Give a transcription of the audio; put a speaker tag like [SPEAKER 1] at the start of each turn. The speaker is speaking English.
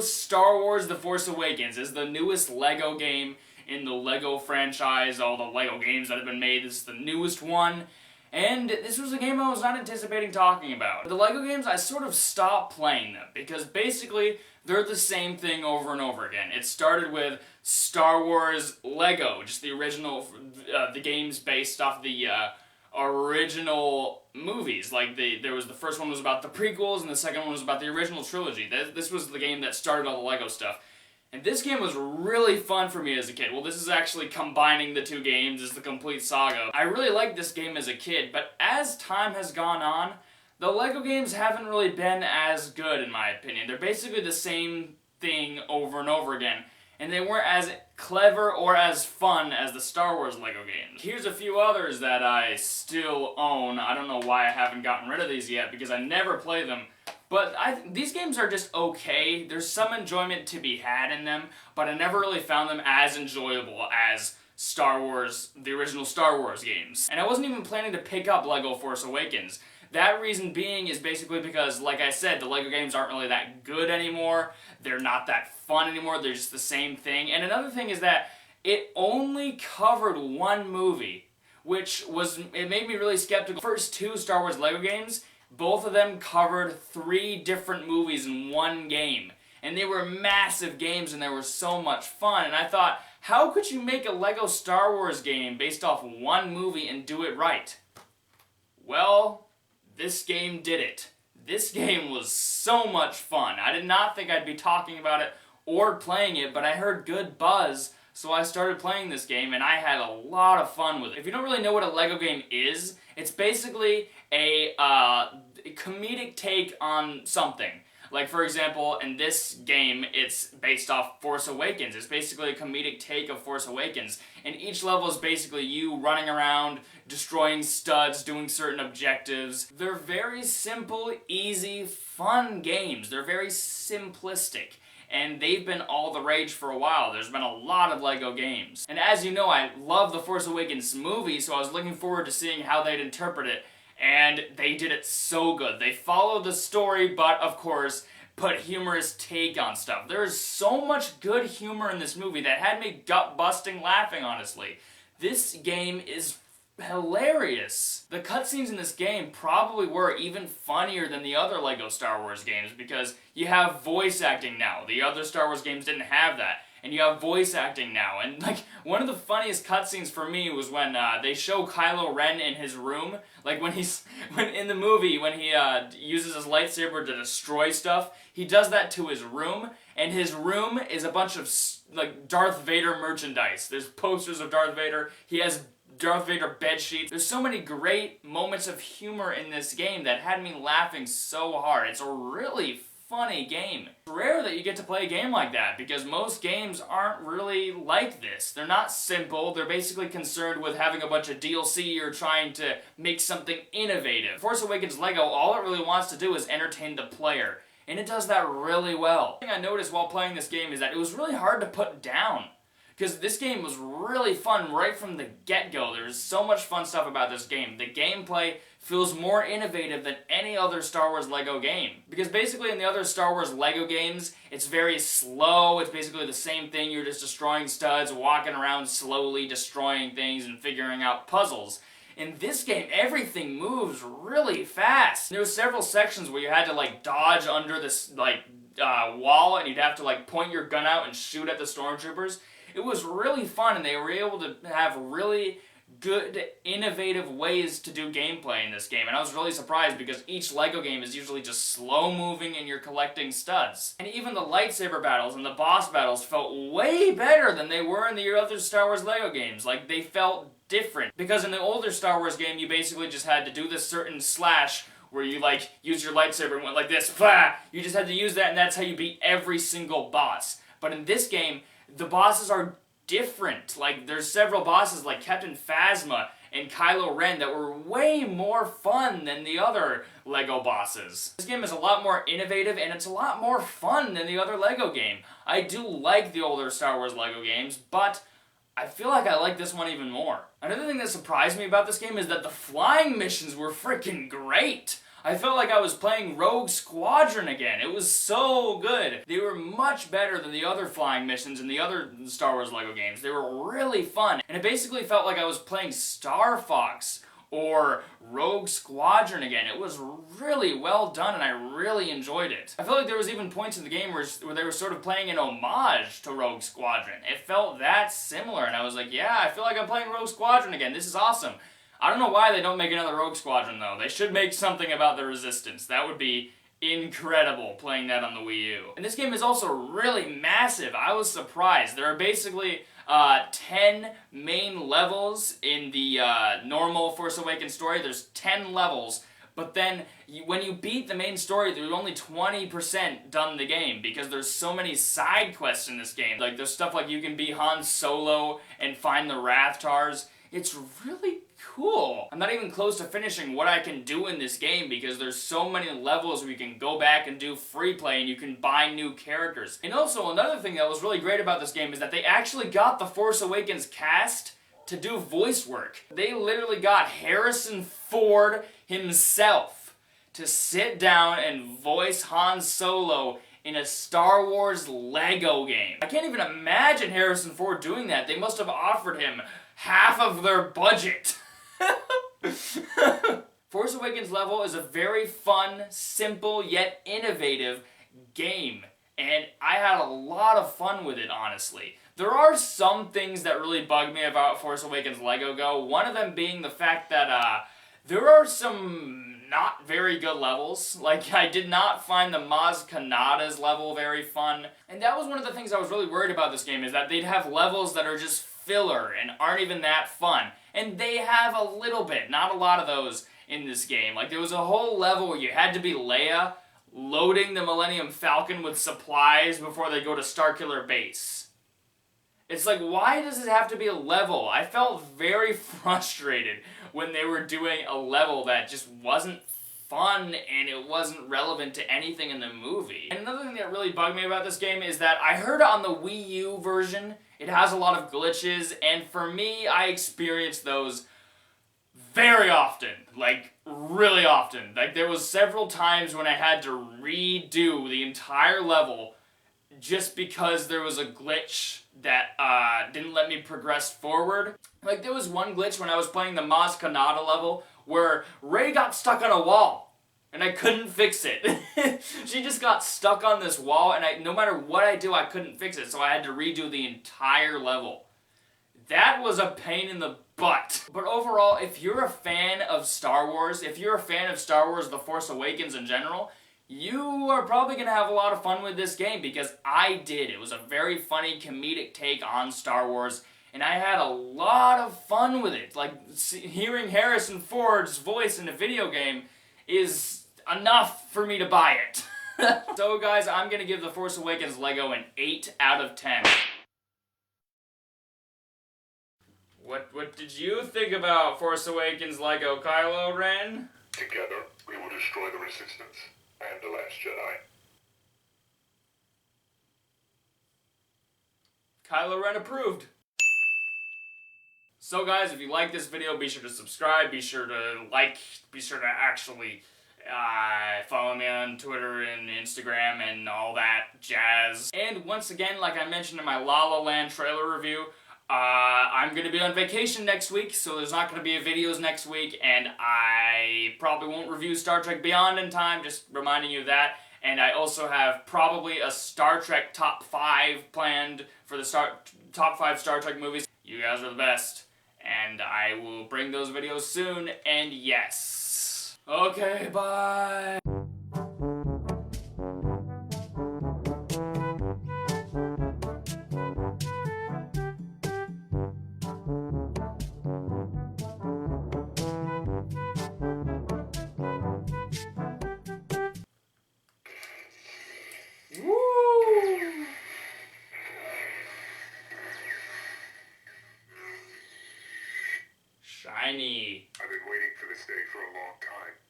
[SPEAKER 1] Star Wars The Force Awakens is the newest LEGO game in the LEGO franchise, all the LEGO games that have been made. This is the newest one. And this was a game I was not anticipating talking about. The LEGO games, I sort of stopped playing them because basically they're the same thing over and over again. It started with Star Wars LEGO, just the original, the games based off the original movies. Like there was the first one was about the prequels and the second one was about the original trilogy. This was the game that started all the LEGO stuff. And this game was really fun for me as a kid. Well, this is actually combining the two games as the complete saga. I really liked this game as a kid, but as time has gone on, the LEGO games haven't really been as good in my opinion. They're basically the same thing over and over again, and they weren't as clever or as fun as the Star Wars LEGO games. Here's a few others that I still own. I don't know why I haven't gotten rid of these yet because I never play them. But these games are just okay. There's some enjoyment to be had in them, but I never really found them as enjoyable as Star Wars, the original Star Wars games. And I wasn't even planning to pick up LEGO Force Awakens. That reason being is basically because, like I said, the LEGO games aren't really that good anymore. They're not that fun anymore. They're just the same thing. And another thing is that it only covered one movie, it made me really skeptical. The first two Star Wars LEGO games, both of them covered 3 different movies in one game. And they were massive games and they were so much fun. And I thought, how could you make a LEGO Star Wars game based off one movie and do it right? Well, this game did it. This game was so much fun. I did not think I'd be talking about it or playing it, but I heard good buzz, so I started playing this game and I had a lot of fun with it. If you don't really know what a LEGO game is, it's basically a comedic take on something. Like, for example, in this game, it's based off Force Awakens. It's basically a comedic take of Force Awakens. And each level is basically you running around, destroying studs, doing certain objectives. They're very simple, easy, fun games. They're very simplistic. And they've been all the rage for a while. There's been a lot of LEGO games. And as you know, I love the Force Awakens movie, so I was looking forward to seeing how they'd interpret it. And they did it so good. They followed the story, but of course, put humorous take on stuff. There's so much good humor in this movie that had me gut-busting laughing, honestly. This game is hilarious. The cutscenes in this game probably were even funnier than the other LEGO Star Wars games because you have voice acting now. The other Star Wars games didn't have that. And you have voice acting now. And like, one of the funniest cutscenes for me was when they show Kylo Ren in his room. Like when in the movie, when he uses his lightsaber to destroy stuff, he does that to his room. And his room is a bunch of like Darth Vader merchandise. There's posters of Darth Vader. He has Darth Vader bed sheets. There's so many great moments of humor in this game that had me laughing so hard. It's a really funny game. It's rare that you get to play a game like that because most games aren't really like this. They're not simple. They're basically concerned with having a bunch of DLC or trying to make something innovative. Force Awakens LEGO, all it really wants to do is entertain the player. And it does that really well. The thing I noticed while playing this game is that it was really hard to put down. Because this game was really fun right from the get-go. There's so much fun stuff about this game. The gameplay feels more innovative than any other Star Wars LEGO game. Because basically in the other Star Wars LEGO games, it's very slow. It's basically the same thing. You're just destroying studs, walking around slowly, destroying things, and figuring out puzzles. In this game, everything moves really fast. There were several sections where you had to like dodge under this like wall, and you'd have to like point your gun out and shoot at the stormtroopers. It was really fun, and they were able to have really good, innovative ways to do gameplay in this game. And I was really surprised because each LEGO game is usually just slow-moving and you're collecting studs. And even the lightsaber battles and the boss battles felt way better than they were in the other Star Wars LEGO games. Like, they felt different. Because in the older Star Wars game, you basically just had to do this certain slash where you, like, use your lightsaber and went like this, blah! You just had to use that, and that's how you beat every single boss. But in this game, the bosses are different. Like, there's several bosses like Captain Phasma and Kylo Ren that were way more fun than the other LEGO bosses. This game is a lot more innovative and it's a lot more fun than the other LEGO game. I do like the older Star Wars LEGO games, but I feel like I like this one even more. Another thing that surprised me about this game is that the flying missions were freaking great. I felt like I was playing Rogue Squadron again. It was so good. They were much better than the other flying missions in the other Star Wars LEGO games. They were really fun. And it basically felt like I was playing Star Fox or Rogue Squadron again. It was really well done and I really enjoyed it. I felt like there was even points in the game where they were sort of playing an homage to Rogue Squadron. It felt that similar and I was like, yeah, I feel like I'm playing Rogue Squadron again. This is awesome. I don't know why they don't make another Rogue Squadron though. They should make something about the Resistance. That would be incredible playing that on the Wii U. And this game is also really massive. I was surprised. There are basically 10 main levels in the normal Force Awakens story. There's 10 levels, but then when you beat the main story, there's only 20% done the game because there's so many side quests in this game. Like there's stuff like you can be Han Solo and find the Rathtars. It's really cool. I'm not even close to finishing what I can do in this game because there's so many levels where you can go back and do free play and you can buy new characters. And also another thing that was really great about this game is that they actually got the Force Awakens cast to do voice work. They literally got Harrison Ford himself to sit down and voice Han Solo in a Star Wars LEGO game. I can't even imagine Harrison Ford doing that. They must have offered him half of their budget. Force Awakens level is a very fun, simple, yet innovative game. And I had a lot of fun with it, honestly. There are some things that really bug me about Force Awakens LEGO Go. One of them being the fact that there are some not very good levels. Like, I did not find the Maz Kanata's level very fun. And that was one of the things I was really worried about this game, is that they'd have levels that are just filler and aren't even that fun. And they have a little bit, not a lot of those in this game. Like, there was a whole level where you had to be Leia loading the Millennium Falcon with supplies before they go to Starkiller Base. It's like, why does it have to be a level? I felt very frustrated when they were doing a level that just wasn't fun and it wasn't relevant to anything in the movie. And another thing that really bugged me about this game is that I heard on the Wii U version it has a lot of glitches, and for me, I experienced those very often. Like, really often. Like, there was several times when I had to redo the entire level just because there was a glitch that didn't let me progress forward. Like, there was one glitch when I was playing the Maz Kanata level where Rey got stuck on a wall. And I couldn't fix it. She just got stuck on this wall, and no matter what I do, I couldn't fix it, so I had to redo the entire level. That was a pain in the butt. But overall, if you're a fan of Star Wars, if you're a fan of Star Wars The Force Awakens in general, you are probably going to have a lot of fun with this game, because I did. It was a very funny, comedic take on Star Wars, and I had a lot of fun with it. Like, hearing Harrison Ford's voice in a video game is enough for me to buy it. So guys, I'm gonna give The Force Awakens LEGO an 8 out of 10. What did you think about Force Awakens LEGO, Kylo Ren?
[SPEAKER 2] Together, we will destroy the Resistance and the Last Jedi.
[SPEAKER 1] Kylo Ren approved. So guys, if you like this video, be sure to subscribe, be sure to like, be sure to actually follow me on Twitter and Instagram and all that jazz. And once again, like I mentioned in my La La Land trailer review, I'm going to be on vacation next week, so there's not going to be videos next week, and I probably won't review Star Trek Beyond in time, just reminding you of that. And I also have probably a Star Trek top 5 planned for the top 5 Star Trek movies. You guys are the best, and I will bring those videos soon, and yes. Okay, bye. Woo! Shiny.
[SPEAKER 2] I've been waiting for this day for a long time.